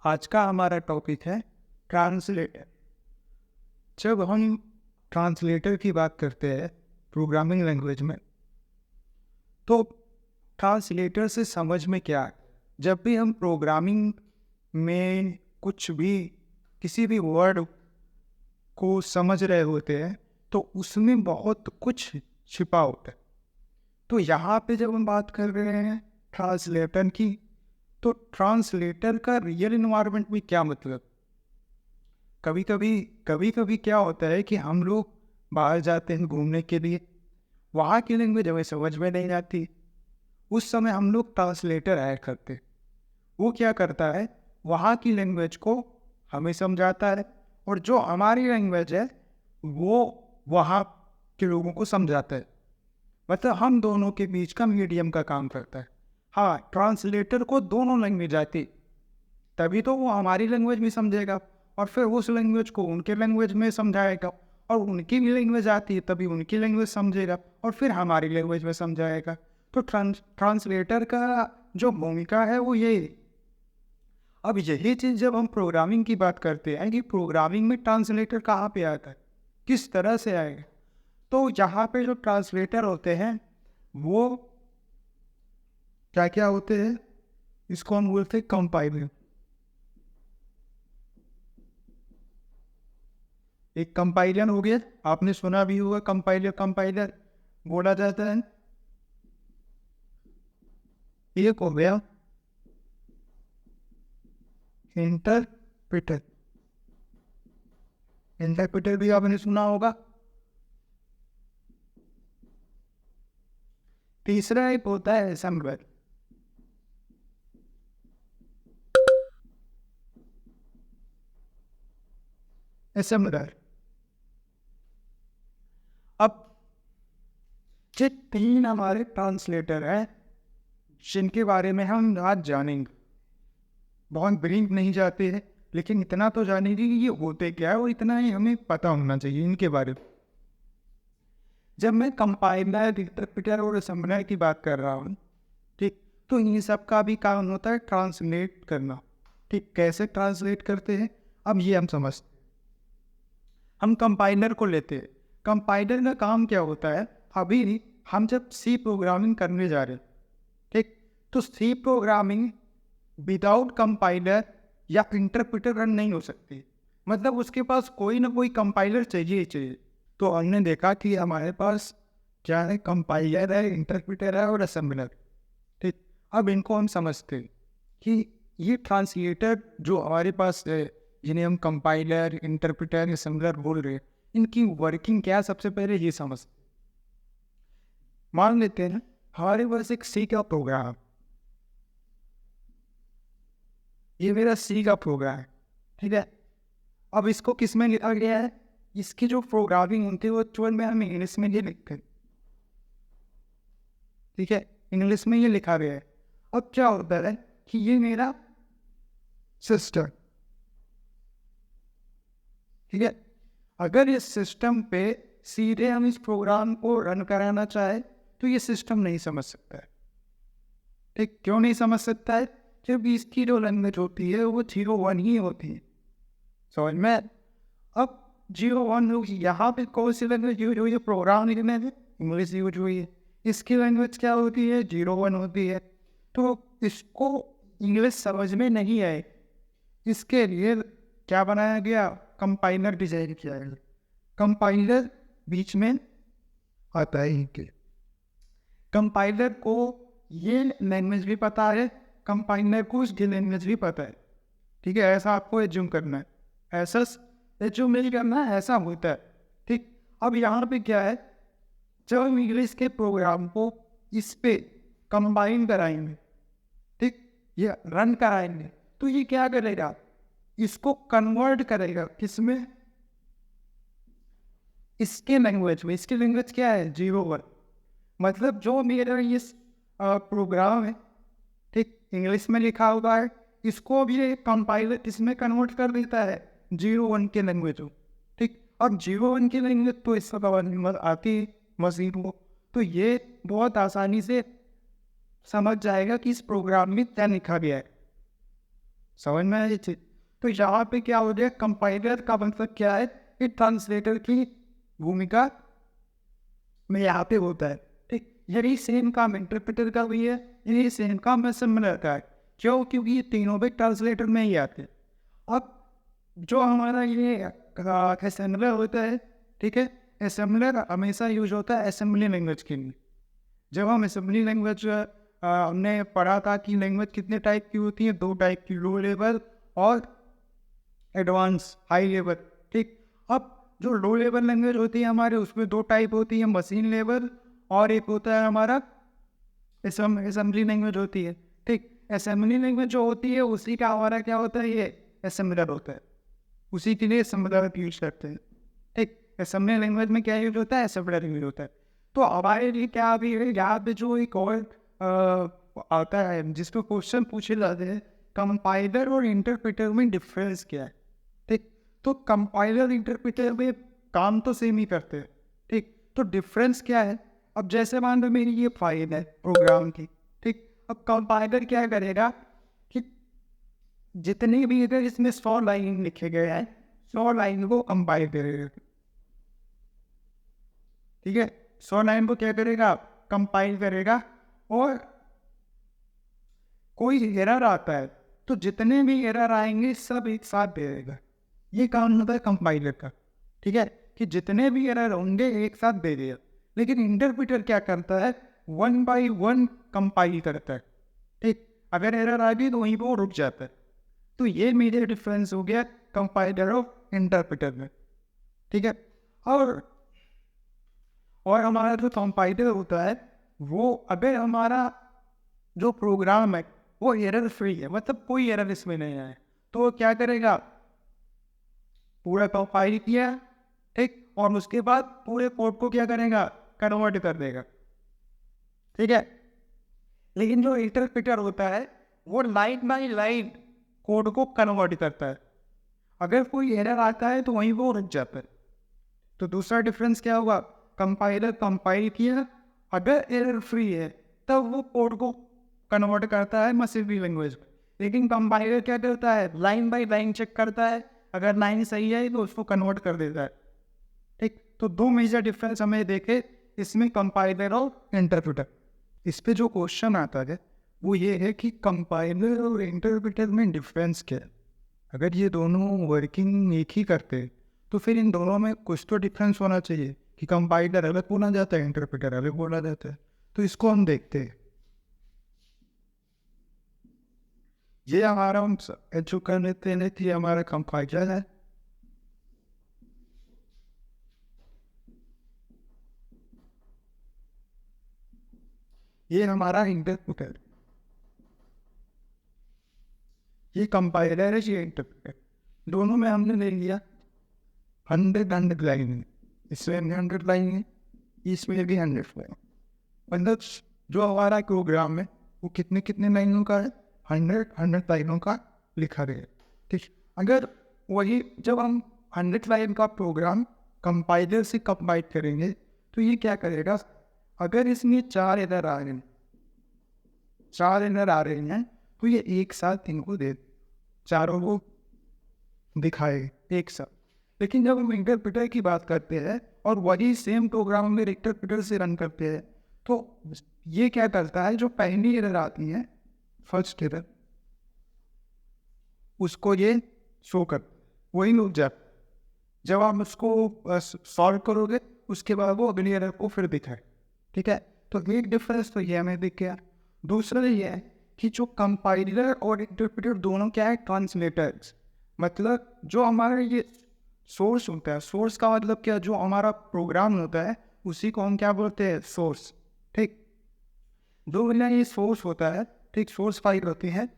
आज का हमारा टॉपिक है ट्रांसलेटर। जब हम ट्रांसलेटर की बात करते हैं प्रोग्रामिंग लैंग्वेज में, तो ट्रांसलेटर से समझ में क्या है? जब भी हम प्रोग्रामिंग में कुछ भी किसी भी वर्ड को समझ रहे होते हैं तो उसमें बहुत कुछ छिपा होता है। तो यहाँ पे जब हम बात कर रहे हैं ट्रांसलेटर की, तो ट्रांसलेटर का रियल इन्वायरमेंट में क्या मतलब? कभी कभी क्या होता है कि हम लोग बाहर जाते हैं घूमने के लिए, वहाँ की लैंग्वेज हमें समझ में नहीं आती। उस समय हम लोग ट्रांसलेटर ऐड करते हैं। वो क्या करता है, वहाँ की लैंग्वेज को हमें समझाता है और जो हमारी लैंग्वेज है वो वहाँ के लोगों को समझाता है। मतलब हम दोनों के बीच का मीडियम का काम करता है। हाँ, ट्रांसलेटर को दोनों लैंग्वेज आती, तभी तो वो हमारी लैंग्वेज में समझेगा और फिर उस लैंग्वेज को उनके लैंग्वेज में समझाएगा, और उनकी भी लैंग्वेज आती है तभी उनकी लैंग्वेज समझेगा और फिर हमारी लैंग्वेज में समझाएगा। तो ट्रांसलेटर का जो भूमिका है वो यही। अब यही चीज़ जब हम प्रोग्रामिंग की बात करते हैं कि प्रोग्रामिंग में ट्रांसलेटर कहाँ पे आता है, किस तरह से आएगा, तो यहाँ पे जो ट्रांसलेटर होते हैं वो क्या क्या होते हैं, इसको हम बोलते हैं कंपाइलर। एक कंपाइलर हो गया, आपने सुना भी होगा कंपाइलर कंपाइलर बोला जाता है। एक हो गया इंटरप्रेटर। इंटरप्रेटर भी आपने सुना होगा। तीसरा एक होता है असेंबलर। असेंबलर। अब ये तीन हमारे ट्रांसलेटर हैं जिनके बारे में हम आज जानेंगे। बहुत ब्रीफ नहीं जाते हैं, लेकिन इतना तो जानेंगे कि ये होते क्या है और इतना ही हमें पता होना चाहिए इनके बारे में। जब मैं कंपाइलर, इंटरप्रेटर और असेंबलर की बात कर रहा हूँ, ठीक, तो इन सब का भी काम होता है ट्रांसलेट करना। ठीक, कैसे ट्रांसलेट करते हैं अब ये हम समझते हैं। हम कंपाइलर को लेते हैं। कंपाइलर का काम क्या होता है? अभी हम जब सी प्रोग्रामिंग करने जा रहे हैं, ठीक, तो सी प्रोग्रामिंग विदाउट कंपाइलर या इंटरप्रेटर रन नहीं हो सकती। मतलब उसके पास कोई ना कोई कंपाइलर चाहिए ही चाहिए। तो हमने देखा कि हमारे पास क्या है, कंपाइलर है, इंटरप्रेटर है और असेंबलर। ठीक, अब इनको हम समझते हैं कि ये ट्रांसलेटर जो हमारे पास है, जिन्हें हम कंपाइलर, इंटरप्रेटर, असेंबलर बोल रहे हैं, इनकी वर्किंग क्या है सबसे पहले ये समझते हैं। मान लेते हैं हमारे पास एक सी का प्रोग्राम, ये मेरा सी का प्रोग्राम है, ठीक है। अब इसको किस में लिखा गया है? इसकी जो प्रोग्रामिंग होती है वो एक्चुअल में हम इंग्लिश में ये लिखते हैं, ठीक है, इंग्लिश में ये लिखा गया है। अब क्या होता है कि ये मेरा सिस्टम, ठीक है, अगर इस सिस्टम पे सीधे हम इस प्रोग्राम को रन कराना चाहे तो ये सिस्टम नहीं समझ सकता है। ठीक, क्यों नहीं समझ सकता है? क्योंकि इसकी जो लैंग्वेज होती है वो 0-1 ही होती है, समझ में? अब 0-1 होगी, यहाँ पे कौन सी लैंग्वेज यूज हुई है? प्रोग्राम लिखने में इंग्लिश यूज हुई है। इसकी लैंग्वेज क्या होती है? 0-1 होती है। तो इसको इंग्लिश समझ में नहीं आए, इसके लिए क्या बनाया गया? कंपाइलर डिजाइन किया गया। कंपाइलर बीच में आता है इनके। कंपाइलर को ये लैंग्वेज भी पता है, कंपाइलर को इसकी लैंग्वेज भी पता है, ठीक है। ऐसा आपको एज्यूम करना है, ऐसा एज्यूम नहीं करना है, ऐसा होता है, ठीक। अब यहाँ पे क्या है, जब हम इंग्लिश के प्रोग्राम को इस पे कंबाइन कराएंगे, ठीक, ये रन कराएंगे, तो ये क्या करेगा? इसको कन्वर्ट करेगा किसमें? इसके लैंग्वेज में। इसकी लैंग्वेज क्या है? 0-1। मतलब जो मेरा ये प्रोग्राम है, ठीक, इंग्लिश में लिखा हुआ है, इसको भी ये कंपाइलर इसमें कन्वर्ट कर देता है 0-1 के लैंग्वेज में, ठीक। अब 0-1 की लैंग्वेज तो इसका समझ आती है मशीन को, तो ये बहुत आसानी से समझ जाएगा कि इस प्रोग्राम में क्या लिखा गया है, समझ में आई चीज? तो यहाँ पे क्या हो गया, कंपाइलर का मतलब क्या है कि ट्रांसलेटर की भूमिका में यहाँ पे होता है। ठीक, यही सेम काम इंटरप्रेटर का भी है, यही सेम काम असेंबलर का है। क्यों? क्योंकि ये तीनों भी ट्रांसलेटर में ही आते हैं। अब जो हमारा ये असेंबलर होता है, ठीक है, असेंबलर हमेशा यूज होता है असेंबली लैंग्वेज के लिए। जब हम असेंबली लैंग्वेज हमने पढ़ा था कि लैंग्वेज कितने टाइप की होती है, 2 टाइप की, लो लेवल और एडवांस हाई लेवल। ठीक, अब जो लो लेवल लैंग्वेज होती है हमारे, उसमें 2 टाइप होती है, मशीन लेवल और एक होता है हमारा असेंबली लैंग्वेज होती है। ठीक, असेंबली लैंग्वेज जो होती है उसी का हमारा क्या होता है, ये असेंबलर होता है, उसी के लिए असेंबलर यूज करते हैं। ठीक, असेंबली लैंग्वेज में क्या यूज होता है, असेंबलर यूज होता है। तो हमारे लिए क्या अभी यहाँ पे जो एक और आता है जिसपे क्वेश्चन पूछे जाते हैं, कंपाइलर और इंटरप्रेटर में डिफरेंस क्या है। ठीक, तो कंपाइलर इंटरप्रेटर में काम तो सेम ही करते हैं। ठीक, तो डिफरेंस क्या है? अब जैसे मान लो मेरी ये फाइल है प्रोग्राम की। ठीक, अब कंपाइलर क्या करेगा कि जितने भी अगर इसमें 100 लाइन लिखे गए हैं, 100 लाइन को कंपाइल करेगा। ठीक है, 100 लाइन को क्या करेगा, कंपाइल करेगा। और कोई एरर आता है तो जितने भी एरर आएंगे सब एक साथ दे देगा। ये काम होता है कंपाइलर का। ठीक है, कि जितने भी एरर होंगे एक साथ दे देगा। लेकिन इंटरप्रेटर क्या करता है, 1 बाई 1 कंपाइल करता है। ठीक, अगर एरर आ गई तो वहीं पर वो रुक जाता है। तो ये मेजर डिफरेंस हो गया कंपाइलर और इंटरप्रेटर में। ठीक है, और हमारा जो कंपाइलर होता है वो, अगर हमारा जो प्रोग्राम है वो एरर फ्री है, मतलब कोई एरर इसमें नहीं है, तो वो क्या करेगा, पूरा कंपाइल किया, ठीक, और उसके बाद पूरे कोड को क्या करेगा, कन्वर्ट कर देगा। ठीक है, लेकिन जो इंटरप्रेटर होता है वो लाइन बाई लाइन कोड को कन्वर्ट करता है। अगर कोई एरर आता है तो वहीं वो रुक जाता है। तो दूसरा डिफरेंस क्या होगा, कंपाइलर कंपाइल किया, अगर एरर फ्री है तब वो कोड को कन्वर्ट करता है मशीनरी लैंग्वेज में। लेकिन कंपाइलर क्या करता है, लाइन बाय लाइन चेक करता है, अगर लाइन सही है तो उसको कन्वर्ट कर देता है। ठीक, तो 2 मेजर डिफरेंस हमें देखे इसमें, कंपाइलर और इंटरप्रेटर। इस पे जो क्वेश्चन आता है वो ये है कि कंपाइलर और इंटरप्रेटर में डिफरेंस क्या है। अगर ये दोनों वर्किंग एक ही करते हैं तो फिर इन दोनों में कुछ तो डिफरेंस होना चाहिए कि कंपाइलर अलग बोला जाता है, इंटरप्रेटर अलग बोला जाता है। तो इसको हम देखते हैं। ये हमारा हम जो कर लेते हैं कि हमारा कंपाइलर है, ये हमारा इंटरप्रेटर, ये कंपाइलर है, ये इंटरप्रेटर। दोनों में हमने ले लिया 100 लाइन है, इसमें 100 लाइन है, इसमें भी 100 लाइन। मतलब जो हमारा प्रोग्राम है वो कितने कितने लाइनों का है, 100 लाइनों का लिखा गया है। ठीक, अगर वही जब हम 100 लाइन का प्रोग्राम कंपाइलर से कंपाइल करेंगे तो ये क्या करेगा, अगर इसमें 4 एरर आ रहे हैं, 4 एरर आ रहे हैं तो ये एक साथ इनको दे, चारों को दिखाए एक साथ। लेकिन जब हम इंटरप्रेटर की बात करते हैं और वही सेम प्रोग्राम में इंटरप्रेटर से रन करते हैं तो ये क्या करता है, जो पहली एरर आती है, फर्स्ट एरर, उसको ये शो कर, वही रुक जाए। जब आप उसको सॉल्व करोगे उसके बाद वो अगली एरर को फिर दिखाए। ठीक है, तो एक डिफरेंस तो ये हमें दिख गया। दूसरा ये है कि जो कंपाइलर और इंटरप्रेटर दोनों क्या है, ट्रांसलेटर्स। मतलब जो हमारा ये सोर्स होता है, सोर्स का मतलब क्या, जो हमारा प्रोग्राम होता है उसी को हम क्या बोलते हैं, सोर्स। ठीक, जो मेरा ये सोर्स होता है, ठीक, सोर्स फाइल होती है,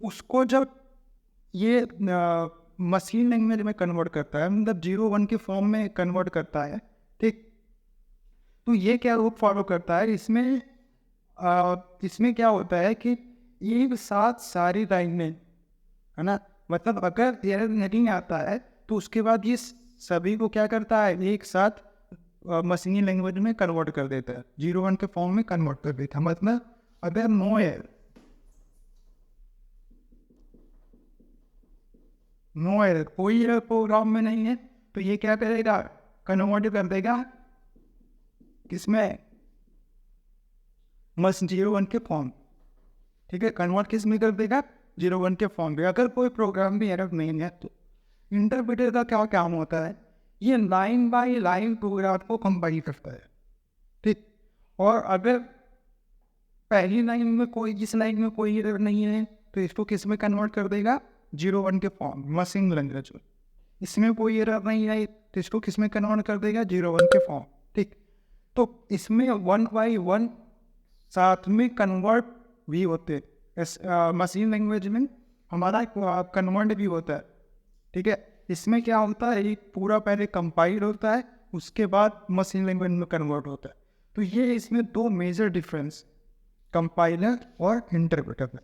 उसको जब ये मशीन लैंग्वेज में कन्वर्ट करता है, मतलब 0-1 के फॉर्म में कन्वर्ट करता है। ठीक, तो ये क्या रूप फॉलो करता है, इसमें क्या होता है कि एक साथ सारी लाइनें, है ना, मतलब अगर एरर नहीं आता है तो उसके बाद ये सभी को क्या करता है, एक साथ मशीनी लैंग्वेज में कन्वर्ट कर देता है, 0-1 के फॉर्म में कन्वर्ट कर देता है। मतलब अगर नो है, नो एरर, कोई एरर प्रोग्राम में नहीं है, तो ये क्या करेगा, कन्वर्ट कर देगा किसमें, बस 0 1 के फॉर्म। ठीक है, कन्वर्ट किस में कर देगा, 0 1 के फॉर्म में। अगर कोई प्रोग्राम भी एरर नहीं है तो इंटरप्रेटर का क्या काम होता है, ये लाइन बाय लाइन प्रोग्राम को कंपाइल करता है। ठीक, और अगर पहली लाइन में कोई, इस लाइन में कोई एरर नहीं है तो इसको किस में कन्वर्ट कर देगा, 0 1 के फॉर्म, मशीन लैंग्वेज में। इसमें कोई एरर नहीं है तो इसको किस में कन्वर्ट कर देगा, 0 1 के फॉर्म। ठीक, तो इसमें 1 by 1 साथ में कन्वर्ट भी होते हैं। मशीन लैंग्वेज में हमारा कन्वर्ट भी होता है। ठीक है, इसमें क्या होता है, एक पूरा पहले कंपाइल होता है, उसके बाद मशीन लैंग्वेज में कन्वर्ट होता है। तो ये इसमें दो मेजर डिफरेंस कंपाइलर और इंटरप्रेटर है।